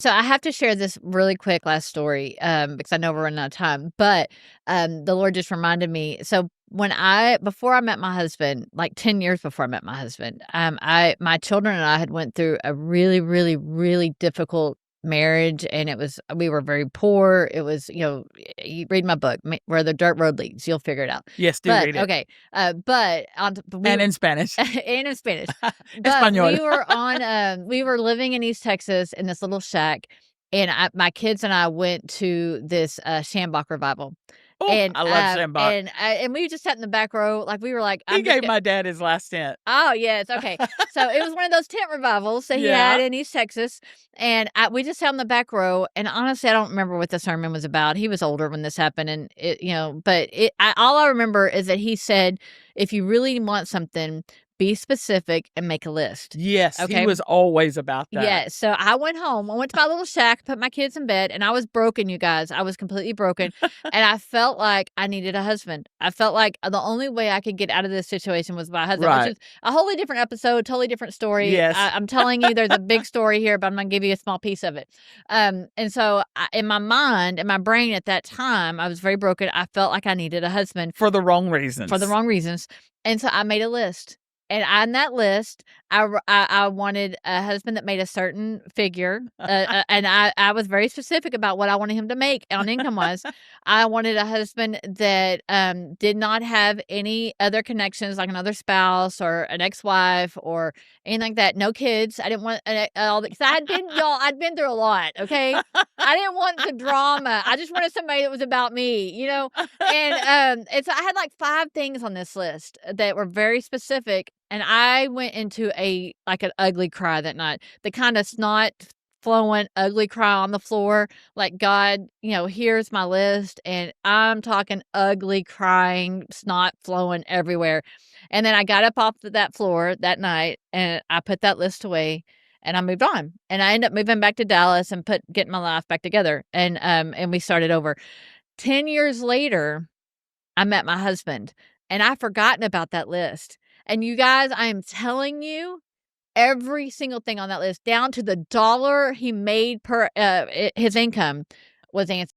So I have to share this really quick last story, because I know we're running out of time, but, the Lord just reminded me. So before I met my husband, like 10 years before I met my husband, my children and I had went through a really, really, really difficult marriage, and we were very poor. It was, you read my book, Where the Dirt Road Leads, you'll figure it out. Yes, do But, read it. okay, but on t we And in Spanish. and in Spanish. But Español. we were living in East Texas in this little shack, and my kids and I went to this, Shambach revival, Oh, I love Shambach. and we just sat in the back row, like, we were like, He "I'm just gave my dad his last tent. Oh, yes, okay. So, it was one of those tent revivals that he Yeah. had in East Texas, and we just sat in the back row, and honestly, I don't remember what the sermon was about. He was older when this happened, and all I remember is that he said, "If you really want something, be specific and make a list." Yes, Okay? he was always about that. Yeah, so I went home. I went to my little shack, put my kids in bed, and I was broken, you guys. I was completely broken, and I felt like I needed a husband. I felt like the only way I could get out of this situation was my husband, which Right. is a wholly different episode, totally different story. Yes. I'm telling you, there's a big story here, but I'm gonna give you a small piece of it. And so in my mind, in my brain at that time, I was very broken. I felt like I needed a husband For the wrong reasons. for the wrong reasons, and so I made a list. And on that list, I wanted a husband that made a certain figure, and I was very specific about what I wanted him to make on income-wise. I wanted a husband that, did not have any other connections, like another spouse or an ex-wife or anything like that. No kids. I didn't want all the 'cause I'd been through a lot, okay? I didn't want the drama. I just wanted somebody that was about me, you know? And so I had, like, 5 things on this list that were very specific, and I went into an ugly cry that night. The kinda snot flowing, ugly cry on the floor, like, "God, here's my list," and I'm talking ugly crying, snot flowing everywhere. And then I got up off of that floor that night, and I put that list away, and I moved on. And I ended up moving back to Dallas and getting my life back together, and we started over. 10 years later, I met my husband, and I've forgotten about that list. And you guys, I am telling you, every single thing on that list, down to the dollar he made per his income, was answered.